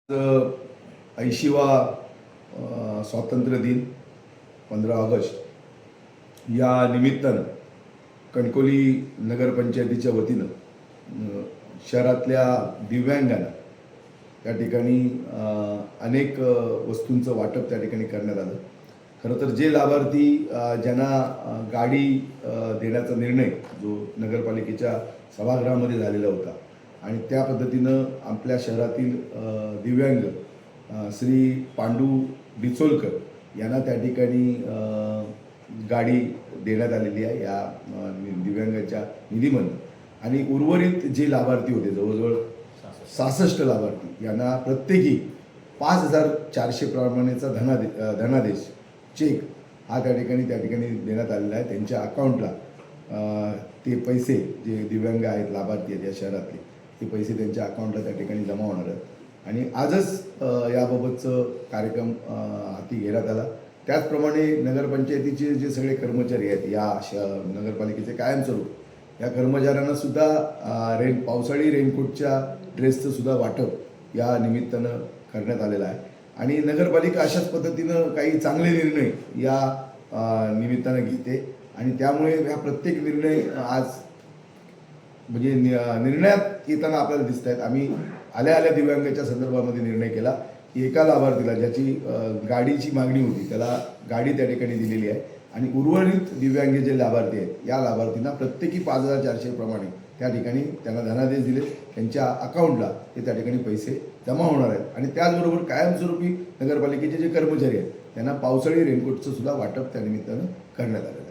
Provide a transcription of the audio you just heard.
80वा स्वातंत्र्य दिन 15 ऑगस्ट या निमित्तानं कणकवली नगरपंचायतीच्या वतीनं शहरातल्या दिव्यांगांना त्या ठिकाणी अनेक वस्तूंचं वाटप त्या ठिकाणी करण्यात आलं। खरं तर जे लाभार्थी ज्यांना गाडी देण्याचा निर्णय जो नगरपालिकेच्या सभागृहामध्ये झालेला होता आणि त्या पद्धतीनं आपल्या शहरातील दिव्यांग श्री पांडू बिचोलकर यांना त्या ठिकाणी गाडी देण्यात आलेली आहे या दिव्यांगाच्या निधीमधून। आणि उर्वरित जे लाभार्थी होते जवळजवळ 66 लाभार्थी यांना प्रत्येकी 5,400 प्रमाणेचा धनादेश चेक हा त्या ठिकाणी देण्यात आलेला आहे। त्यांच्या अकाउंटला ते पैसे जे दिव्यांग आहेत लाभार्थी आहेत या शहरातले ते पैसे त्यांच्या अकाउंटला त्या ठिकाणी जमा होणार आहेत आणि आजच याबाबतचं कार्यक्रम हाती घेण्यात आला। त्याचप्रमाणे नगरपंचायतीचे जे सगळे कर्मचारी आहेत या नगरपालिकेचे कायमस्वरूप या कर्मचाऱ्यांना सुद्धा पावसाळी रेनकोटच्या ड्रेसचं सुद्धा वाटप या निमित्तानं करण्यात आलेलं आहे। आणि नगरपालिका अशाच पद्धतीनं काही चांगले निर्णय या निमित्तानं घेते आणि त्यामुळे ह्या प्रत्येक निर्णय आज म्हणजे निर्णयात येताना आपल्याला दिसत आहेत। आम्ही आल्या दिव्यांगाच्या संदर्भामध्ये निर्णय केला की एका लाभार्थीला ज्याची गाडीची मागणी होती त्याला गाडी त्या ठिकाणी दिलेली आहे आणि उर्वरित दिव्यांग जे लाभार्थी आहेत या लाभार्थींना प्रत्येकी 5,400 प्रमाणे त्या ठिकाणी त्यांना धनादेश दिले, त्यांच्या अकाउंटला ते त्या ठिकाणी पैसे जमा होणार आहेत। आणि त्याचबरोबर कायमस्वरूपी नगरपालिकेचे जे कर्मचारी आहेत त्यांना पावसाळी रेनकोटचं सुद्धा वाटप त्या निमित्तानं करण्यात आलं।